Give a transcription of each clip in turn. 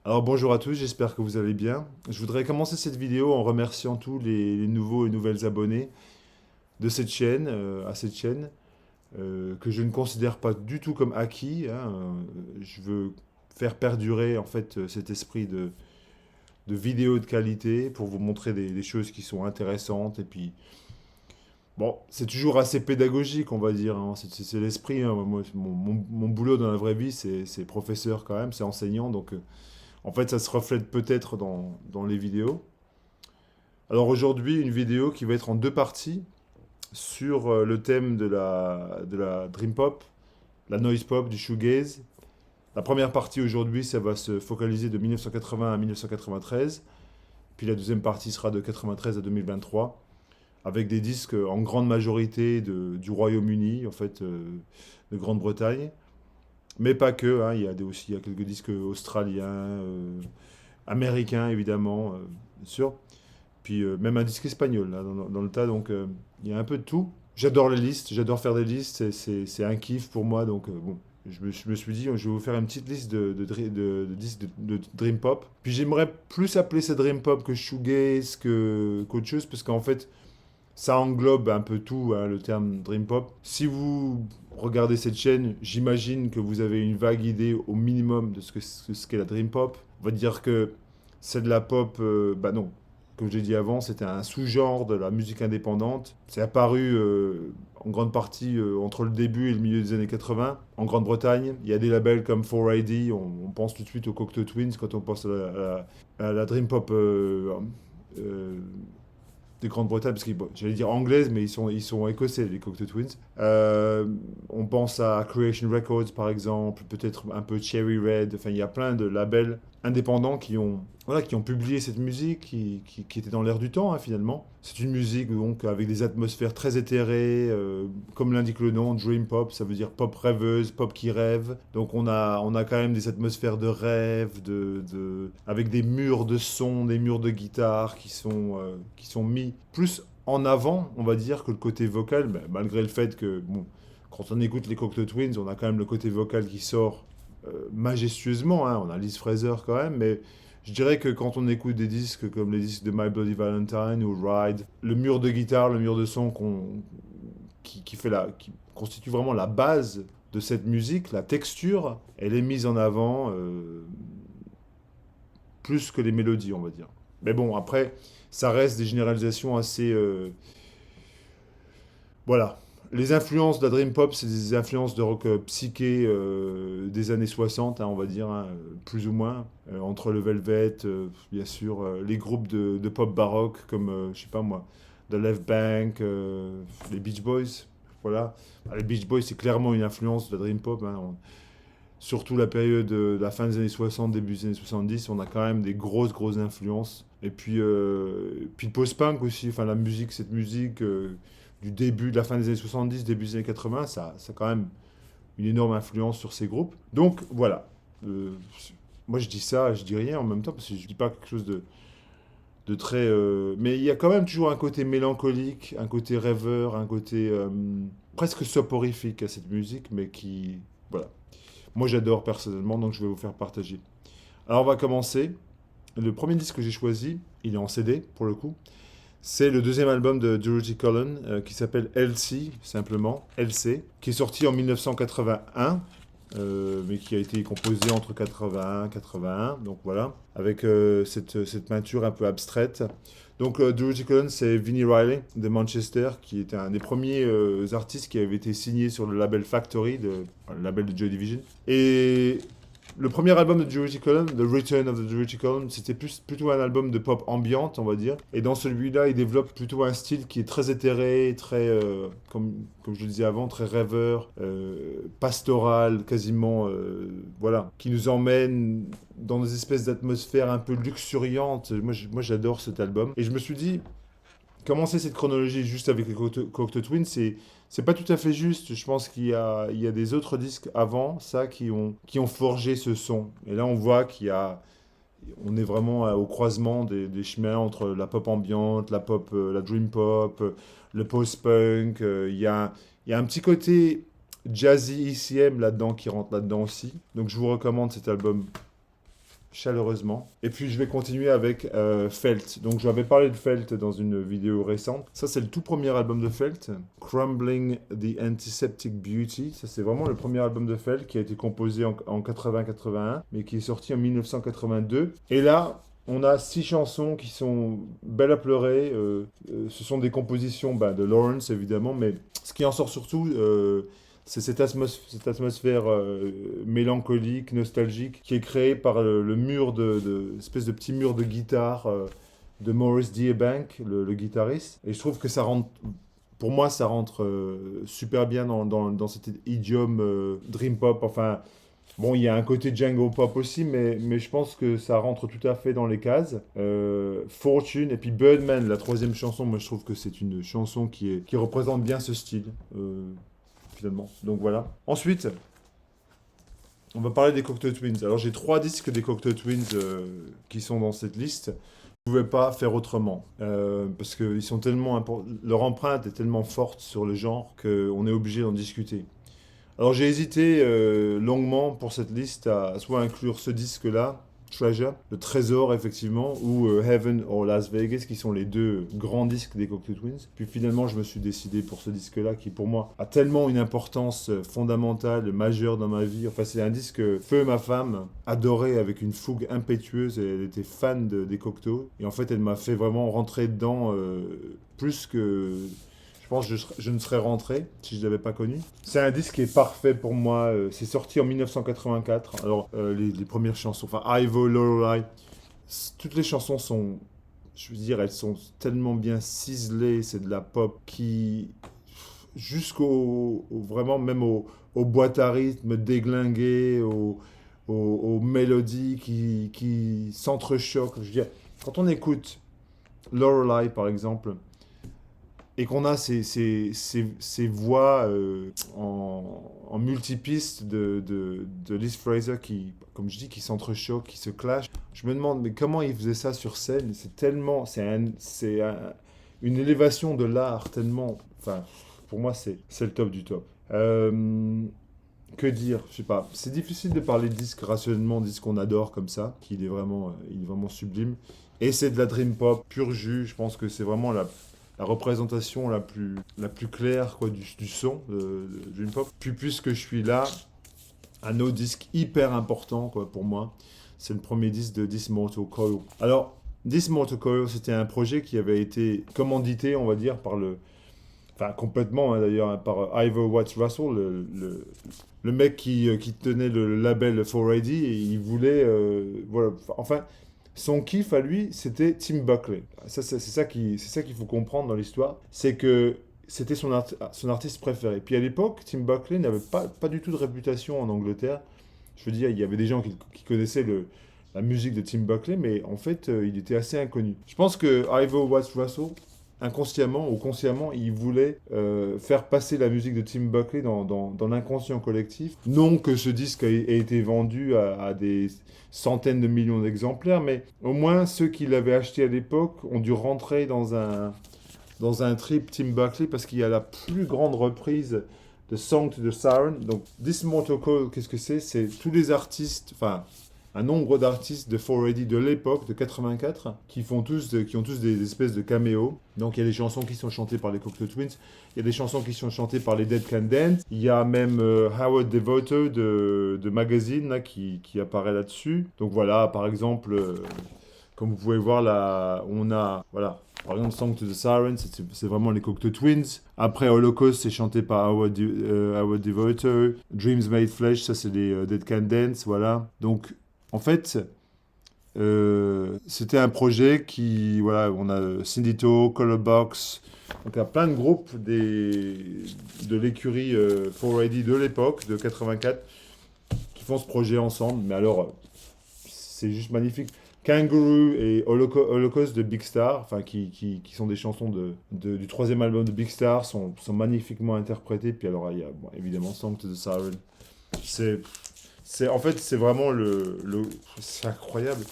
Alors bonjour à tous, j'espère que vous allez bien. Je voudrais commencer cette vidéo en remerciant tous les nouveaux et nouvelles abonnés de cette chaîne, à cette chaîne, que je ne considère pas du tout comme acquis, hein. Je veux faire perdurer en fait cet esprit de vidéo de qualité pour vous montrer des choses qui sont intéressantes. Et puis, bon, c'est toujours assez pédagogique, on va dire, hein. C'est l'esprit, hein. Moi, mon boulot dans la vraie vie, c'est professeur quand même, c'est enseignant, donc en fait, ça se reflète peut-être dans les vidéos. Alors aujourd'hui, une vidéo qui va être en deux parties sur le thème de la Dream Pop, la Noise Pop, du Shoegaze. La première partie aujourd'hui, ça va se focaliser de 1980 à 1993. Puis la deuxième partie sera de 93 à 2023, avec des disques en grande majorité du Royaume-Uni, en fait, de Grande-Bretagne. Mais pas que, hein, aussi il y a quelques disques australiens, américains évidemment, bien sûr. Puis même un disque espagnol là, dans le tas, donc il y a un peu de tout. J'adore les listes, j'adore faire des listes, c'est un kiff pour moi, donc bon, je me suis dit, je vais vous faire une petite liste de disques de Dream Pop. Puis j'aimerais plus appeler ça Dream Pop que Shoegaze, qu'autre chose, parce qu'en fait, ça englobe un peu tout, hein, le terme Dream Pop. Si vous regardez cette chaîne, j'imagine que vous avez une vague idée au minimum de ce qu'est la Dream Pop. On va dire que c'est de la pop, bah non, comme j'ai dit avant, c'était un sous-genre de la musique indépendante. C'est apparu en grande partie entre le début et le milieu des années 80 en Grande-Bretagne. Il y a des labels comme 4AD, on pense tout de suite aux Cocteau Twins quand on pense à la Dream Pop euh, de Grande-Bretagne, parce que bon, j'allais dire anglaise, mais ils sont écossais, les Cocteau Twins. On pense à Creation Records, par exemple, peut-être un peu Cherry Red. Enfin, il y a plein de labels indépendants qui ont publié cette musique, qui était dans l'air du temps, hein, finalement. C'est une musique donc avec des atmosphères très éthérées, comme l'indique le nom, Dream Pop, ça veut dire pop rêveuse, pop qui rêve. Donc on a quand même des atmosphères de rêve, avec des murs de son, des murs de guitare qui sont mis plus en avant, on va dire, que le côté vocal, ben, malgré le fait que, bon, quand on écoute les Cocteau Twins, on a quand même le côté vocal qui sort majestueusement, hein. On a Liz Fraser quand même, mais je dirais que quand on écoute des disques comme les disques de My Bloody Valentine ou Ride, le mur de guitare, le mur de son qui constitue vraiment la base de cette musique, la texture, elle est mise en avant plus que les mélodies, on va dire. Mais bon, après, ça reste des généralisations assez, voilà. Les influences de la Dream Pop, c'est des influences de rock psyché des années 60, hein, on va dire, hein, plus ou moins. Entre le Velvet, bien sûr, les groupes de pop baroque comme, je sais pas moi, The Left Bank, les Beach Boys. Voilà. Les Beach Boys, c'est clairement une influence de la Dream Pop, hein. Surtout la période de la fin des années 60, début des années 70, on a quand même des grosses, grosses influences. Et puis le post-punk aussi, enfin la musique, cette musique du début, de la fin des années 70, début des années 80, ça a quand même une énorme influence sur ces groupes. Donc voilà. Euh, Moi je dis ça, je dis rien en même temps, parce que je dis pas quelque chose de très... mais il y a quand même toujours un côté mélancolique, un côté rêveur, un côté presque soporifique à cette musique, mais qui... Voilà. Moi, j'adore personnellement, donc je vais vous faire partager. Alors, on va commencer. Le premier disque que j'ai choisi, il est en CD pour le coup. C'est le deuxième album de Dorothy Cullen qui s'appelle LC, simplement, LC, qui est sorti en 1981, mais qui a été composé entre 81 et 81, donc voilà, avec cette peinture un peu abstraite. Donc Dorothy Cullen, c'est Vinnie Riley de Manchester, qui était un des premiers artistes qui avait été signé sur le label Factory, le label de Joy Division. Et le premier album de Dorothy Cullen, The Return of the Dorothy Cullen, c'était plutôt un album de pop ambiante, on va dire. Et dans celui-là, il développe plutôt un style qui est très éthéré, très, comme je le disais avant, très rêveur, pastoral, quasiment, voilà, qui nous emmène dans des espèces d'atmosphères un peu luxuriantes. Moi, j'adore cet album. Et je me suis dit, commencer cette chronologie juste avec les Cocteau Twins, c'est pas tout à fait juste. Je pense qu'il y a des autres disques avant ça qui ont forgé ce son. Et là, on voit on est vraiment au croisement des chemins entre la pop ambiante, la pop, la dream pop, le post-punk. Il y a un petit côté jazzy ECM là-dedans qui rentre là-dedans aussi. Donc, je vous recommande cet album chaleureusement. Et puis je vais continuer avec Felt. Donc j'avais parlé de Felt dans une vidéo récente. Ça c'est le tout premier album de Felt, Crumbling the Antiseptic Beauty. Ça c'est vraiment le premier album de Felt qui a été composé en 80-81, mais qui est sorti en 1982. Et là, on a 6 chansons qui sont belles à pleurer. Ce sont des compositions de Lawrence évidemment, mais ce qui en sort surtout, c'est cette atmosphère mélancolique, nostalgique, qui est créée par le mur espèce de petit mur de guitare de Maurice Dearbank, le guitariste. Et je trouve que ça rentre, pour moi, ça rentre super bien dans cet idiome dream pop. Enfin, bon, il y a un côté Django pop aussi, mais je pense que ça rentre tout à fait dans les cases. Fortune, et puis Birdman, la troisième chanson, moi je trouve que c'est une chanson qui représente bien ce style. Finalement. Donc voilà. Ensuite, on va parler des Cocteau Twins. Alors j'ai 3 disques des Cocteau Twins qui sont dans cette liste. Je ne pouvais pas faire autrement parce que ils sont tellement leur empreinte est tellement forte sur le genre qu'on est obligé d'en discuter. Alors j'ai hésité longuement pour cette liste à soit inclure ce disque-là, Treasure, le trésor effectivement, ou Heaven or Las Vegas, qui sont les 2 grands disques des Cocteau Twins. Puis finalement je me suis décidé pour ce disque-là, qui pour moi a tellement une importance fondamentale, majeure dans ma vie. Enfin c'est un disque que Feu, ma femme, adorait avec une fougue impétueuse, et elle était fan des Cocteau. Et en fait elle m'a fait vraiment rentrer dedans plus que... Je pense que je ne serais rentré si je ne l'avais pas connu. C'est un disque qui est parfait pour moi. C'est sorti en 1984. Alors, les premières chansons, enfin, Ivor, Lorelei, toutes les chansons sont, je veux dire, elles sont tellement bien ciselées. C'est de la pop qui, vraiment, même aux boîtes à rythme déglinguées, aux mélodies qui s'entrechoquent. Je veux dire, quand on écoute Lorelei, par exemple, et qu'on a ces voix en multipiste de Liz Fraser qui, comme je dis, qui s'entrechoquent, qui se clashent. Je me demande, mais comment il faisait ça sur scène? C'est tellement... une élévation de l'art tellement... Enfin, pour moi, c'est le top du top. Que dire? Je sais pas. C'est difficile de parler de disque rationnellement, disque qu'on adore comme ça, qu'il est vraiment, il est vraiment sublime. Et c'est de la dream pop, pur jus. Je pense que c'est vraiment la représentation la plus claire quoi, du son de Dream Pop. Puis puisque je suis là, un autre disque hyper important quoi, pour moi, c'est le premier disque de This Mortal Coil. Alors, This Mortal Coil, c'était un projet qui avait été commandité, on va dire, enfin complètement d'ailleurs, par Ivor Watts Russell, le mec qui tenait le label 4AD, et il voulait, voilà, enfin... Son kiff à lui, c'était Tim Buckley. C'est ça qu'il faut comprendre dans l'histoire. C'est que c'était son artiste préféré. Puis à l'époque, Tim Buckley n'avait pas du tout de réputation en Angleterre. Je veux dire, il y avait des gens qui connaissaient la musique de Tim Buckley, mais en fait, il était assez inconnu. Je pense que Ivor Watts Russell, inconsciemment ou consciemment, il voulait faire passer la musique de Tim Buckley dans l'inconscient collectif. Non que ce disque ait été vendu à des centaines de millions d'exemplaires, mais au moins ceux qui l'avaient acheté à l'époque ont dû rentrer dans un trip Tim Buckley, parce qu'il y a la plus grande reprise de Song to the Siren. Donc, This Mortal Coil, qu'est-ce que c'est? C'est tous les artistes, enfin, un nombre d'artistes de 4AD de l'époque, de 84, qui ont tous des espèces de caméos. Donc il y a des chansons qui sont chantées par les Cocteau Twins, il y a des chansons qui sont chantées par les Dead Can Dance, il y a même Howard Devoto de Magazine là, qui apparaît là-dessus. Donc voilà, par exemple, comme vous pouvez voir là, on a, voilà, par exemple Song to the Siren, c'est vraiment les Cocteau Twins. Après Holocaust, c'est chanté par Howard Devoto. Dreams Made Flesh, ça c'est les Dead Can Dance, voilà. Donc en fait, c'était un projet qui, voilà, on a Syndito, Colorbox, donc il y a plein de groupes de l'écurie 4AD de l'époque, de 84, qui font ce projet ensemble. Mais alors, c'est juste magnifique. Kangaroo et Holocaust de Big Star, enfin, qui sont des chansons du troisième album de Big Star, sont magnifiquement interprétées. Puis alors, il y a bon, évidemment Song to the Siren. En fait, c'est vraiment c'est incroyable.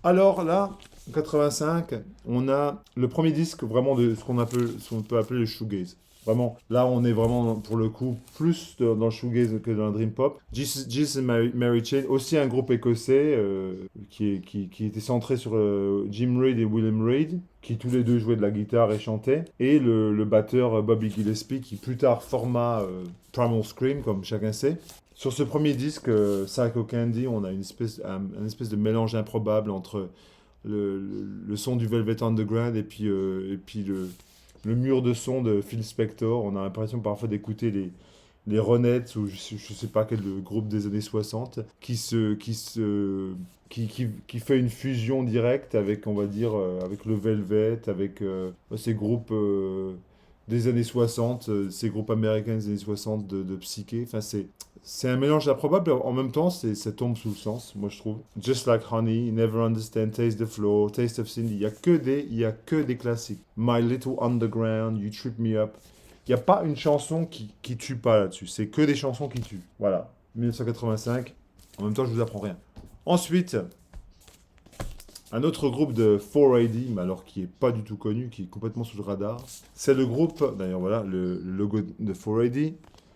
Alors là, en 85, on a le premier disque vraiment de ce qu'on peut appeler le shoegaze. Vraiment, là, on est vraiment, pour le coup, plus dans le shoegaze que dans le dream pop. Jesus and Mary Chain, aussi un groupe écossais qui était centré sur Jim Reid et William Reid, qui tous les deux jouaient de la guitare et chantaient. Et le batteur Bobby Gillespie, qui plus tard forma Primal Scream, comme chacun sait. Sur ce premier disque, Psycho Candy, on a une espèce de mélange improbable entre le son du Velvet Underground et puis le mur de son de Phil Spector. On a l'impression parfois d'écouter les Ronettes ou je sais pas quel groupe des années 60 qui fait une fusion directe avec, on va dire, avec le Velvet, avec ces groupes des années 60, ces groupes américains des années 60 de psyché. Enfin, c'est un mélange improbable, en même temps, ça tombe sous le sens, moi je trouve. Just Like Honey, Never Understand, Taste the Floor, Taste of Cindy, il y a que des classiques. My Little Underground, You Trip Me Up. Il n'y a pas une chanson qui tue pas là-dessus, c'est que des chansons qui tuent. Voilà, 1985, en même temps je vous apprends rien. Ensuite, un autre groupe de 4AD, mais alors qui est pas du tout connu, qui est complètement sous le radar, c'est le groupe, d'ailleurs voilà, le logo de 4AD,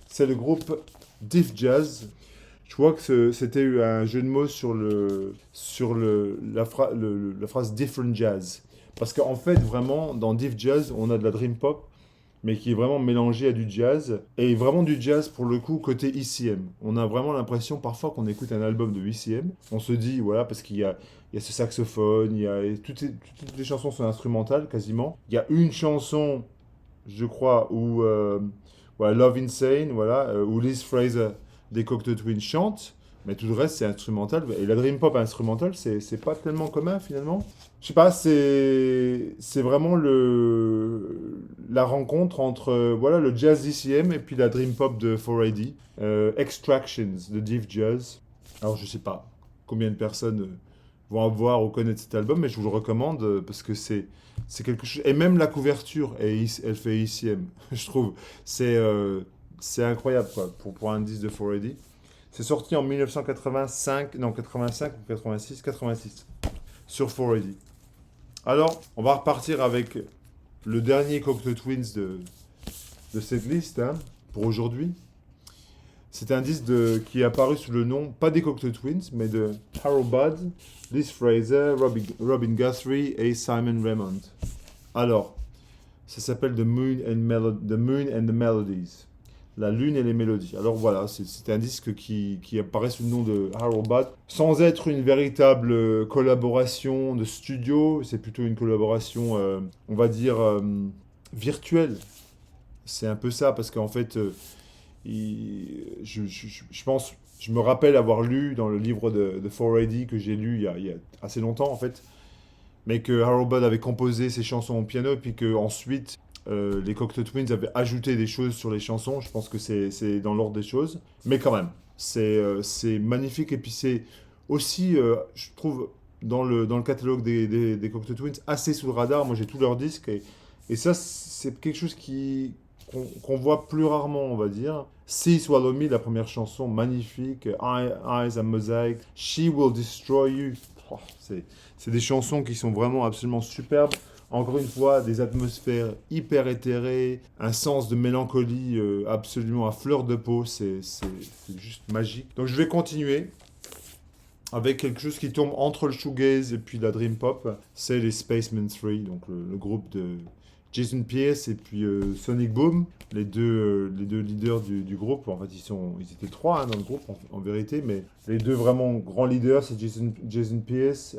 c'est le groupe Diff Jazz. Je vois que c'était un jeu de mots sur la phrase Different Jazz. Parce qu'en fait, vraiment, dans Diff Jazz, on a de la dream pop, mais qui est vraiment mélangée à du jazz. Et vraiment du jazz, pour le coup, côté ECM. On a vraiment l'impression, parfois, qu'on écoute un album de ECM. On se dit, voilà, parce il y a ce saxophone, toutes les chansons sont instrumentales, quasiment. Il y a une chanson, je crois, où... voilà, Love Insane, voilà, où Liz Fraser des Cocteau Twins chante, mais tout le reste c'est instrumental. Et la dream pop instrumentale, c'est pas tellement commun finalement. Je sais pas, c'est vraiment la rencontre entre voilà, le jazz DCM et puis la dream pop de 4AD. Extractions de Diff Jazz. Alors je sais pas combien de personnes vont avoir ou connaître cet album, mais je vous le recommande parce que c'est quelque chose. Et même la couverture, elle fait ECM, je trouve. C'est incroyable quoi, pour un disque de 4AD. C'est sorti en 1985, non 85 ou 86 sur 4AD. Alors, on va repartir avec le dernier Cocteau Twins de cette liste hein, pour aujourd'hui. C'est un disque qui est apparu sous le nom, pas des Cocteau Twins, mais de Harold Budd, Liz Fraser, Robin Guthrie et Simon Raymond. Alors, ça s'appelle The Moon and the Melodies. La Lune et les Mélodies. Alors voilà, c'est un disque qui apparaît sous le nom de Harold Budd, sans être une véritable collaboration de studio, c'est plutôt une collaboration, on va dire, virtuelle. C'est un peu ça, parce qu'en fait, je pense, je me rappelle avoir lu dans le livre de 4AD que j'ai lu il y a assez longtemps en fait, mais que Harold Budd avait composé ses chansons au piano, et puis qu'ensuite les Cocteau Twins avaient ajouté des choses sur les chansons. Je pense que c'est dans l'ordre des choses, mais quand même, c'est magnifique, et puis c'est aussi, je trouve, dans le catalogue des Cocteau Twins, assez sous le radar. Moi j'ai tous leurs disques, et ça, c'est quelque chose qu'on voit plus rarement, on va dire. See Swallow Me, la première chanson, magnifique. Eyes and Mosaic. She Will Destroy You. Oh, c'est des chansons qui sont vraiment absolument superbes. Encore une fois, des atmosphères hyper éthérées, un sens de mélancolie absolument à fleur de peau. C'est juste magique. Donc je vais continuer avec quelque chose qui tombe entre le shoegaze et puis la dream pop. C'est les Spacemen 3, donc le groupe de Jason Pierce et puis Sonic Boom, les deux leaders du groupe. En fait, ils étaient trois hein, dans le groupe en vérité, mais les deux vraiment grands leaders, c'est Jason Pierce,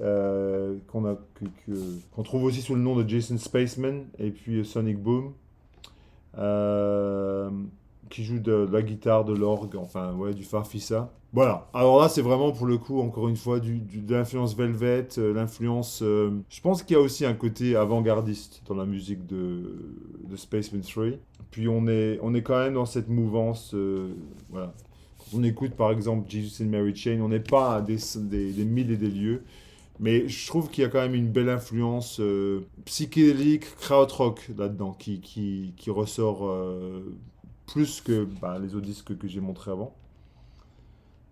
qu'on trouve aussi sous le nom de Jason Spaceman, et puis Sonic Boom, qui joue de la guitare, de l'orgue, enfin ouais, du farfisa. Voilà, alors là c'est vraiment pour le coup, encore une fois, de l'influence Velvet, l'influence... je pense qu'il y a aussi un côté avant-gardiste dans la musique de Spaceman 3. Puis on est quand même dans cette mouvance, voilà. Quand on écoute par exemple Jesus and Mary Chain, on n'est pas à des milles et des lieues, mais je trouve qu'il y a quand même une belle influence psychédélique, krautrock là-dedans, qui ressort plus que les autres disques que j'ai montrés avant.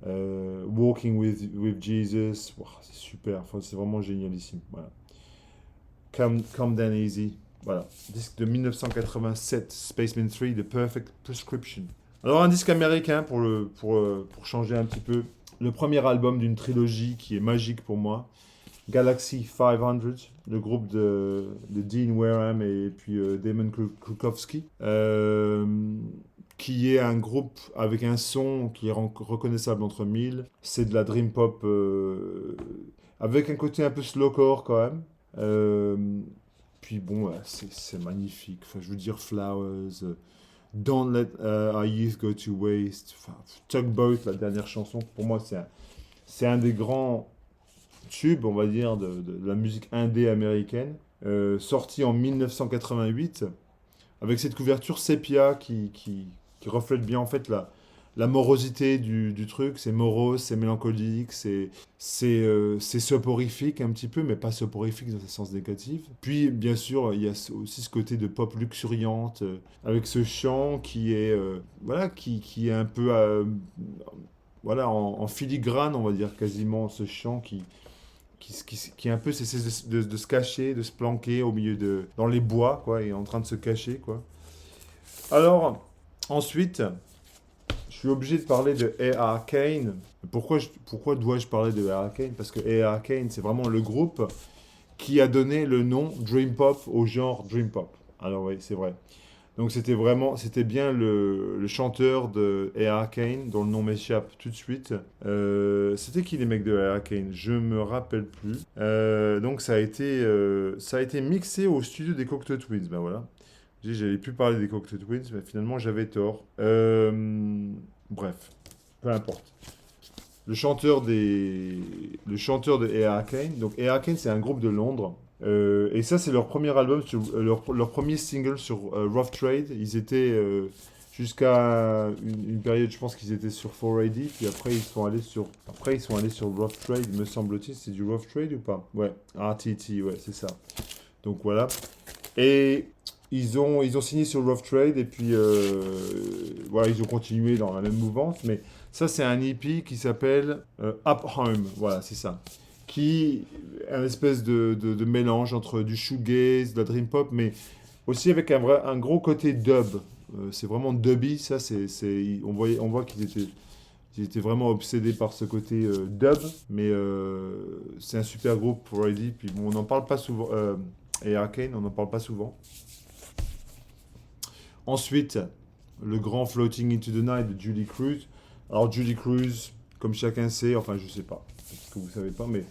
Walking with Jesus, wow, c'est super, enfin, c'est vraiment génialissime. Voilà. Come Down Easy, Voilà, disque de 1987, Spaceman 3, The Perfect Prescription. Alors un disque américain pour changer un petit peu. Le premier album d'une trilogie qui est magique pour moi. Galaxy 500, le groupe de Dean Wareham et puis Damon Krukowski, qui est un groupe avec un son qui est reconnaissable entre mille. C'est de la dream pop avec un côté un peu slowcore quand même. Puis bon, ouais, c'est magnifique. Enfin, je veux dire Flowers, Don't Let Our Youth Go to Waste, enfin, Tugboat, la dernière chanson. Pour moi, c'est un des grands tube, on va dire, de la musique indé américaine, sorti en 1988, avec cette couverture sépia qui reflète bien en fait la morosité du truc. C'est morose, c'est mélancolique, c'est soporifique un petit peu, mais pas soporifique dans le sens négatif. Puis, bien sûr, il y a aussi ce côté de pop luxuriante, avec ce chant qui est, voilà, qui est un peu... voilà, en filigrane, on va dire quasiment, ce chant qui un peu cesse de se cacher, de se planquer au milieu dans les bois, quoi, et en train de se cacher, quoi. Alors, ensuite, je suis obligé de parler de A.R. Kane. Pourquoi dois-je parler de A.R. Kane? Parce que A.R. Kane, c'est vraiment le groupe qui a donné le nom Dream Pop au genre Dream Pop. Alors oui, c'est vrai. Donc c'était bien le chanteur de A.R. Kane, dont le nom m'échappe tout de suite. C'était qui les mecs de A.R. Kane? Je me rappelle plus. Donc ça a été mixé au studio des Cocteau Twins. Ben voilà. J'avais pu parler des Cocteau Twins, mais finalement j'avais tort. Bref, peu importe. Le chanteur de A.R. Kane. Donc A.R. Kane, c'est un groupe de Londres. Et ça, c'est leur premier album, leur premier single sur Rough Trade. Ils étaient jusqu'à une période, je pense qu'ils étaient sur 4AD, puis après ils sont allés sur Rough Trade, me semble-t-il. C'est du Rough Trade ou pas? Ouais, RTT, ouais, c'est ça. Donc voilà. Et ils ont signé sur Rough Trade, et puis voilà, ils ont continué dans la même mouvance. Mais ça, c'est un EP qui s'appelle Up Home. Voilà, c'est ça, qui est un espèce de mélange entre du shoegaze, de la dream pop, mais aussi avec un gros côté dub. C'est vraiment dubby, ça. On voit ils étaient vraiment obsédés par ce côté dub, mais c'est un super groupe pour Eddie. Puis bon, on n'en parle pas souvent. Et Arcane, on n'en parle pas souvent. Ensuite, le grand Floating into the Night de Julie Cruz. Alors Julie Cruz, comme chacun sait, enfin je sais pas, peut-être que vous savez pas, mais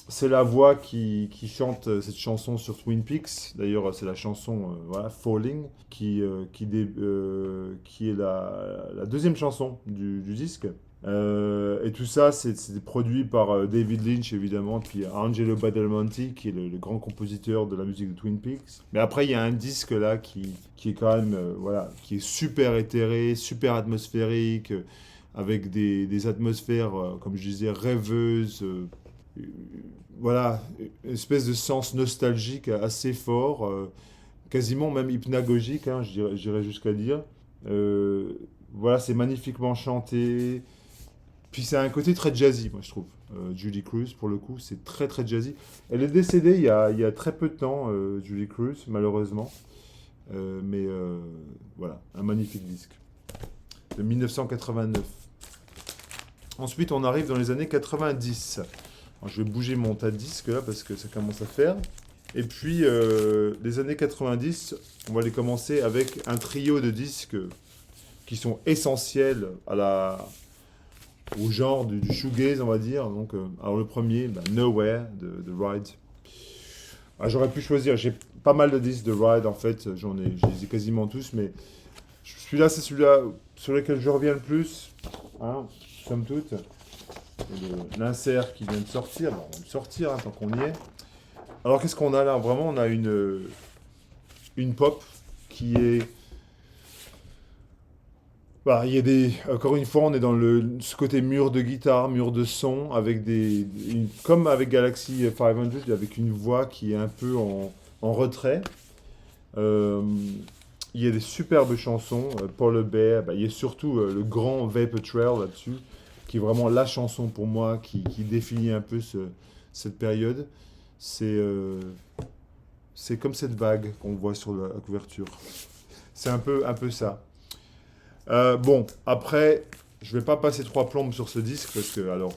c'est la voix qui chante cette chanson sur Twin Peaks. D'ailleurs, c'est la chanson voilà, Falling, qui est la deuxième chanson du disque. Et tout ça, c'est produit par David Lynch, évidemment, puis Angelo Badalamenti, qui est le grand compositeur de la musique de Twin Peaks. Mais après, il y a un disque là qui est quand même, voilà, qui est super éthéré, super atmosphérique, avec des atmosphères, comme je disais, rêveuses. Voilà, une espèce de sens nostalgique assez fort, quasiment même hypnagogique, hein, j'irais jusqu'à dire. Euh, voilà, c'est magnifiquement chanté. Puis c'est un côté très jazzy, moi je trouve. Julie Cruz, pour le coup, c'est très très jazzy. Elle est décédée il y a très peu de temps, Julie Cruz, malheureusement. Mais voilà, un magnifique disque de 1989. Ensuite, on arrive dans les années 90. Alors, je vais bouger mon tas de disques là parce que ça commence à faire. Et puis, les années 90, on va les commencer avec un trio de disques qui sont essentiels au genre du shoegaze, on va dire. Donc, alors le premier, Nowhere de Ride. Ah, j'aurais pu choisir, j'ai pas mal de disques de Ride en fait, je les ai quasiment tous, mais celui-là, c'est celui-là sur lequel je reviens le plus, hein, somme toute. L'insert qui vient de sortir, bon, on va le sortir hein, tant qu'on y est. Alors qu'est-ce qu'on a là? Vraiment, on a une pop qui est... Bah, il y a encore une fois, on est dans ce côté mur de guitare, mur de son, avec comme avec Galaxy 500, avec une voix qui est un peu en retrait. Euh, il y a des superbes chansons, Paul Bear, il y a surtout le grand Vapor Trail là-dessus, qui est vraiment la chanson pour moi qui définit un peu cette période. C'est c'est comme cette vague qu'on voit sur la couverture. C'est un peu ça. Bon, après, je vais pas passer trois plombes sur ce disque parce que, alors,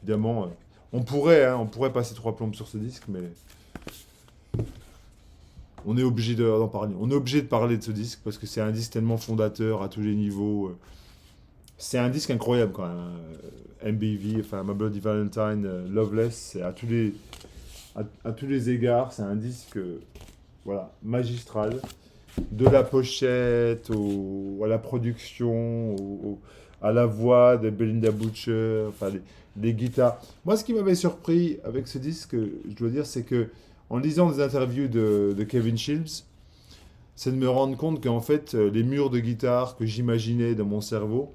évidemment, on pourrait passer trois plombes sur ce disque, mais on est obligé d'en parler. On est obligé de parler de ce disque parce que c'est un disque tellement fondateur à tous les niveaux. C'est un disque incroyable quand même, hein. MBV, enfin My Bloody Valentine, Loveless, c'est à tous les égards, c'est un disque voilà, magistral. De la pochette à la production, à la voix de Belinda Butcher, enfin les guitares. Moi, ce qui m'avait surpris avec ce disque, je dois dire, c'est que en lisant des interviews de Kevin Shields, c'est de me rendre compte qu'en fait, les murs de guitare que j'imaginais dans mon cerveau,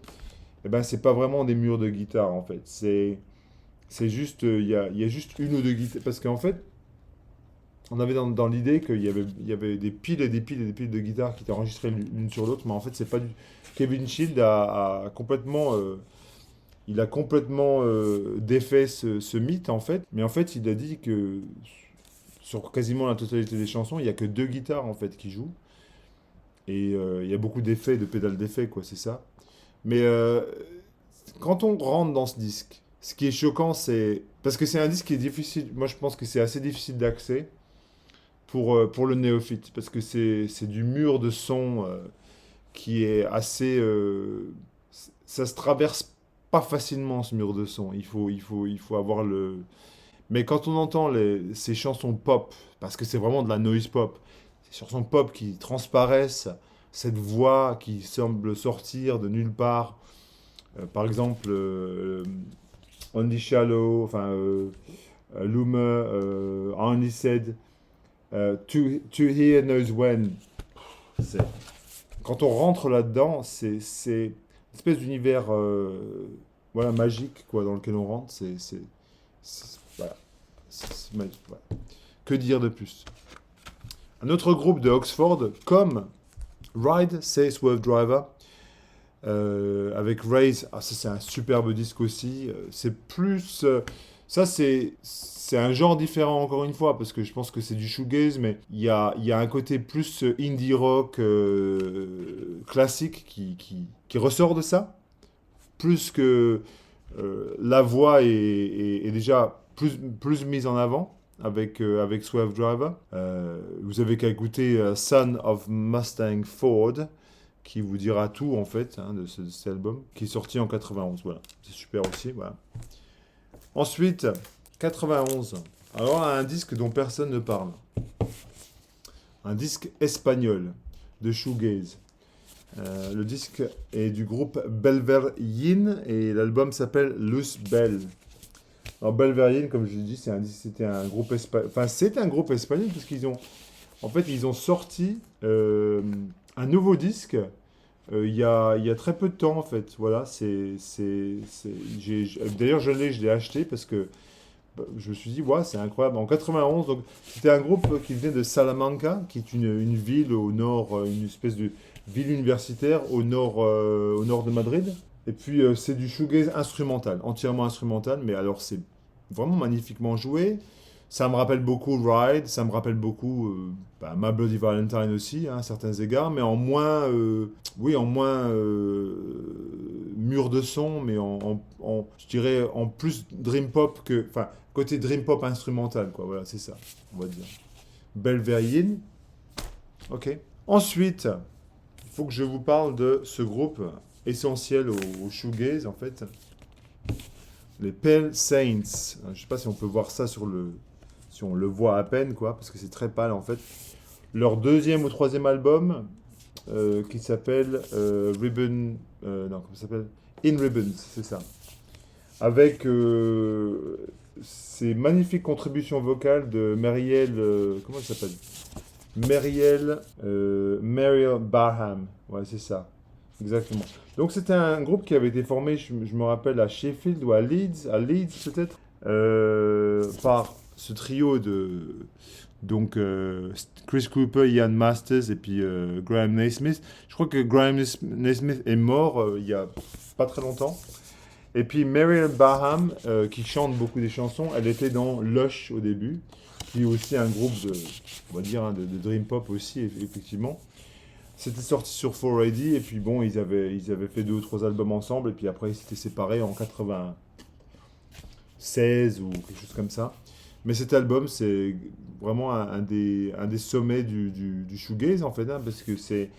eh ben, c'est pas vraiment des murs de guitare en fait. C'est juste, il y a juste une ou deux guitares. Parce qu'en fait, on avait dans l'idée il y avait des piles et des piles et des piles de guitares qui étaient enregistrées l'une sur l'autre, mais en fait, c'est pas du. Kevin Shield a complètement. Il a complètement défait ce mythe en fait, mais en fait, il a dit que sur quasiment la totalité des chansons, il y a que deux guitares en fait qui jouent. Et il y a beaucoup d'effets, de pédales d'effets, quoi, c'est ça. Mais quand on rentre dans ce disque, ce qui est choquant, c'est. Parce que c'est un disque qui est difficile. Moi, je pense que c'est assez difficile d'accès pour le néophyte. Parce que c'est du mur de son qui est assez. Ça se traverse pas facilement, ce mur de son. Il faut avoir le. Mais quand on entend ces chansons pop, parce que c'est vraiment de la noise pop, ces chansons pop qui transparaissent, cette voix qui semble sortir de nulle part. Par exemple, Only Shallow, enfin, Lume, Only Said, to Hear Knows When. C'est- Quand on rentre là-dedans, c'est une espèce d'univers voilà, magique quoi, dans lequel on rentre. Voilà, c'est magique. Voilà. Que dire de plus? Un autre groupe de Oxford, comme Ride, Say Swerve Driver, avec Raise, ah, ça c'est un superbe disque aussi. C'est plus. Ça c'est un genre différent encore une fois, parce que je pense que c'est du shoegaze, mais il y a un côté plus indie rock classique qui ressort de ça. Plus que la voix est déjà plus mise en avant avec Swerve Driver. Vous avez qu'à écouter Son of Mustang Ford, qui vous dira tout en fait hein, de cet album, qui est sorti en 91. Voilà, c'est super aussi. Voilà. Ensuite, 91. Alors un disque dont personne ne parle. Un disque espagnol de shoegaze. Le disque est du groupe Belveryin et l'album s'appelle Luz Bell. Alors Belveryin, comme je l'ai dit, c'était un groupe espagnol. Enfin, c'est un groupe espagnol parce ils ont sorti un nouveau disque il y a très peu de temps en fait. Voilà, d'ailleurs, je l'ai acheté parce que bah, je me suis dit, ouais, c'est incroyable. En 91, donc, c'était un groupe qui venait de Salamanca, qui est une ville au nord, une espèce de ville universitaire au nord de Madrid. Et puis, c'est du shoegaze instrumental, entièrement instrumental, mais alors c'est vraiment magnifiquement joué. Ça me rappelle beaucoup Ride, ça me rappelle beaucoup My Bloody Valentine aussi, hein, à certains égards, mais en moins, oui, en moins mûr de son, mais je dirais en plus dream pop que, enfin, côté dream pop instrumental, quoi. Voilà, c'est ça, on va dire. Belveryin, ok. Ensuite, il faut que je vous parle de ce groupe essentiel au shoegaze, en fait, les Pale Saints. Je ne sais pas si on peut voir ça si on le voit à peine, quoi, parce que c'est très pâle, en fait. Leur deuxième ou troisième album, qui s'appelle Ribbon... non, comment ça s'appelle? In Ribbons, c'est ça. Avec ces magnifiques contributions vocales de Marielle... comment elle s'appelle? Marielle Barham. Ouais, c'est ça. Exactement. Donc c'était un groupe qui avait été formé, je me rappelle, à Sheffield ou à Leeds peut-être, par ce trio de donc Chris Cooper, Ian Masters et puis Graham Naismith. Je crois que Graham Naismith est mort il y a pas très longtemps. Et puis Marielle Barham, qui chante beaucoup des chansons, elle était dans Lush au début. qui est aussi un groupe de, on va dire, hein, de Dream Pop aussi, effectivement. C'était sorti sur 4AD, et puis bon, ils avaient fait 2 ou 3 albums ensemble, et puis après ils s'étaient séparés en 96 ou quelque chose comme ça. Mais cet album, c'est vraiment un des sommets du shoegaze, en fait, hein, parce que c'est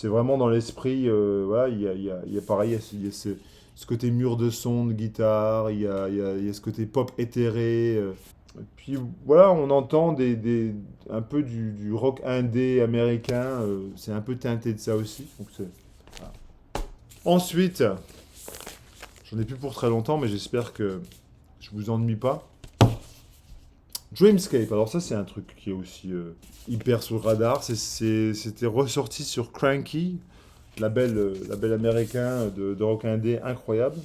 vraiment dans l'esprit, voilà, il y a pareil, il y a ce côté mur de son, de guitare, il y a ce côté pop éthéré. Et puis voilà, on entend un peu du rock indé américain, c'est un peu teinté de ça aussi. Donc voilà. Ensuite, j'en ai plus pour très longtemps, mais j'espère que je vous ennuie pas. Dreamscape, alors ça c'est un truc qui est aussi hyper sous le radar. C'était ressorti sur Cranky, label américain de rock indé incroyable.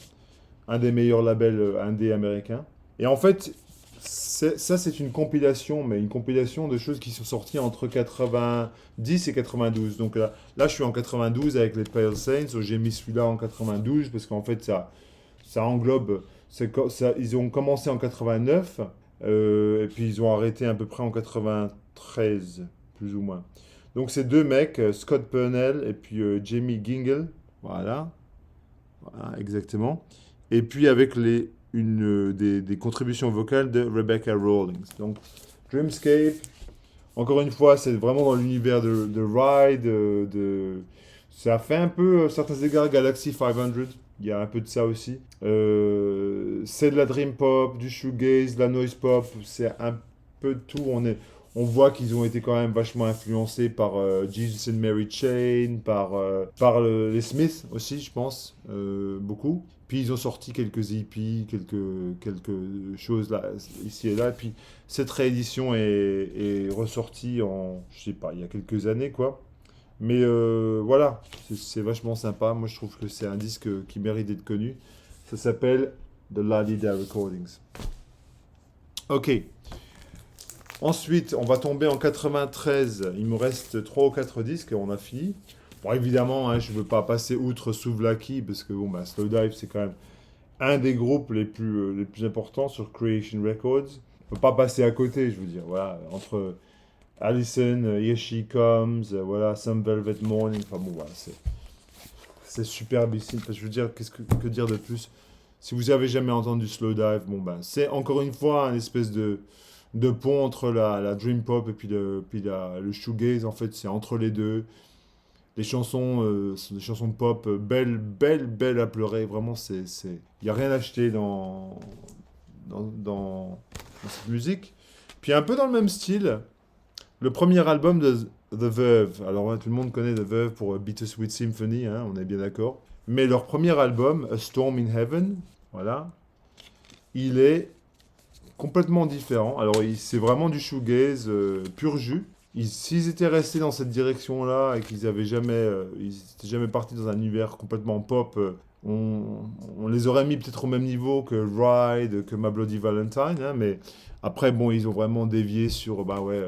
Un des meilleurs labels indé américains. Et en fait, ça c'est une compilation, mais une compilation de choses qui sont sorties entre 90 et 92. Donc là je suis en 92 avec les Pale Saints. J'ai mis celui-là en 92 parce qu'en fait ça englobe. Ils ont commencé en 89 et puis ils ont arrêté à peu près en 93, plus ou moins. Donc c'est 2 mecs, Scott Purnell et puis Jamie Gingle. Voilà. Voilà, exactement. Et puis avec des contributions vocales de Rebecca Rawlings. Donc Dreamscape, encore une fois, c'est vraiment dans l'univers de Ride. Ça fait un peu, certains égards, Galaxy 500. Il y a un peu de ça aussi. C'est de la dream pop, du shoegaze, de la noise pop. C'est un peu de tout. On voit qu'ils ont été quand même vachement influencés par Jesus and Mary Chain, les Smiths aussi, je pense, beaucoup. Puis ils ont sorti quelques EP, quelques choses là, ici et là. Et puis cette réédition est ressortie je sais pas, il y a quelques années, quoi. Mais voilà, c'est vachement sympa. Moi, je trouve que c'est un disque qui mérite d'être connu. Ça s'appelle The Ladida Recordings. Ok. Ensuite, on va tomber en 93. Il me reste 3 ou 4 disques et on a fini. Bon, évidemment, hein, je ne veux pas passer outre Souvlaki parce que bon, bah, Slowdive, c'est quand même un des groupes les plus importants sur Creation Records. On ne peut pas passer à côté, je veux dire. Voilà, entre Allison, Here She Comes, voilà, Some Velvet Morning. Enfin bon, voilà, c'est superbissime. Je veux dire, que dire de plus? Si vous avez jamais entendu Slowdive, bon ben, c'est encore une fois un espèce de pont entre la dream pop et puis le shoegaze. En fait, c'est entre les deux. Les chansons sont des chansons pop belles, belles, belles à pleurer. Vraiment, il n'y a rien à acheter dans cette musique. Puis un peu dans le même style, le premier album de The Verve. Alors, tout le monde connaît The Verve pour Bittersweet Symphony, hein, on est bien d'accord. Mais leur premier album, A Storm in Heaven, voilà, il est complètement différent. Alors, c'est vraiment du shoegaze pur jus. S'ils étaient restés dans cette direction-là et qu'ils n'étaient jamais partis dans un univers complètement pop, on les aurait mis peut-être au même niveau que Ride, que My Bloody Valentine, hein, mais après, bon, ils ont vraiment dévié sur, bah ouais,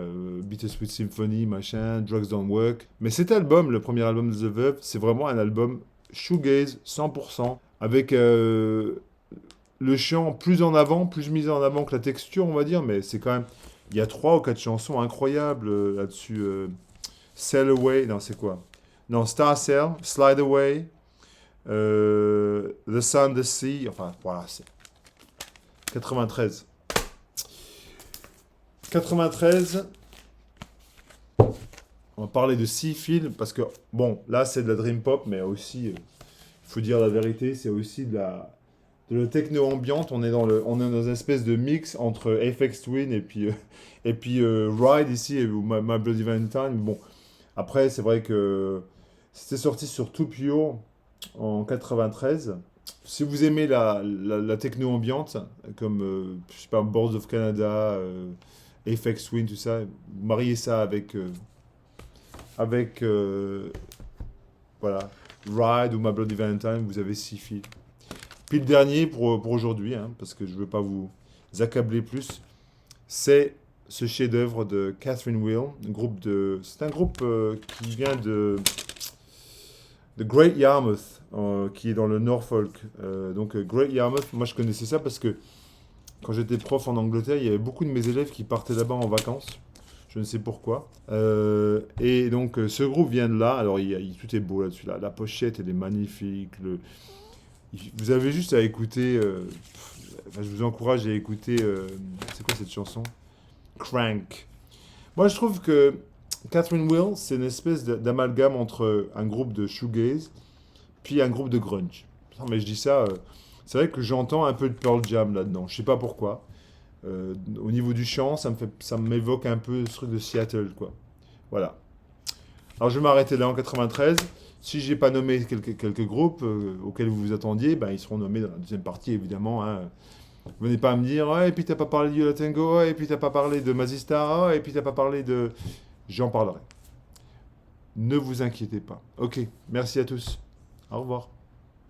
Bittersweet Symphony, machin, Drugs Don't Work. Mais cet album, le premier album de The Verve, c'est vraiment un album shoegaze 100%, avec le chant plus en avant, plus mis en avant que la texture, on va dire, mais c'est quand même... Il y a 3 ou 4 chansons incroyables là-dessus. Sail Away, non, c'est quoi? Non, Star Sail, Slide Away, The Sun, The Sea, enfin, voilà, c'est 93. 93, on va parler de Seafield, parce que, bon, là, c'est de la dream pop, mais aussi, il faut dire la vérité, c'est aussi de la techno ambiante. On est dans une espèce de mix entre Aphex Twin et puis Ride ici et My Bloody Valentine. Bon, après c'est vrai que c'était sorti sur Too Pure en 93. Si vous aimez la techno ambiante comme je sais pas, Boards of Canada, Aphex Twin, tout ça, vous mariez ça avec voilà, Ride ou My Bloody Valentine, vous avez 6 filles. Puis le dernier pour aujourd'hui, hein, parce que je ne veux pas vous accabler plus, c'est ce chef-d'œuvre de Catherine Wheel, c'est un groupe qui vient de Great Yarmouth, qui est dans le Norfolk. Donc Great Yarmouth, moi je connaissais ça parce que Quand j'étais prof en Angleterre, il y avait beaucoup de mes élèves qui partaient là-bas en vacances. Je ne sais pourquoi. Et donc, ce groupe vient de là. Alors, tout est beau là-dessus. La pochette, elle est magnifique. Vous avez juste à écouter. Enfin, je vous encourage à écouter. C'est quoi cette chanson? Crank. Moi, je trouve que Catherine Will, c'est une espèce d'amalgame entre un groupe de shoegaze puis un groupe de grunge. Non, mais je dis ça, c'est vrai que j'entends un peu de Pearl Jam là-dedans. Je sais pas pourquoi. Au niveau du chant, ça m'évoque un peu ce truc de Seattle, quoi. Voilà. Alors, je vais m'arrêter là en 93. Si j'ai pas nommé quelques groupes auxquels vous vous attendiez, ben, ils seront nommés dans la deuxième partie, évidemment, hein. Venez pas me dire, ouais, et puis t'as pas parlé de Yo La Tengo, ouais, et puis t'as pas parlé de Mazista, ouais, et puis t'as pas parlé de... J'en parlerai. Ne vous inquiétez pas. Ok, merci à tous. Au revoir.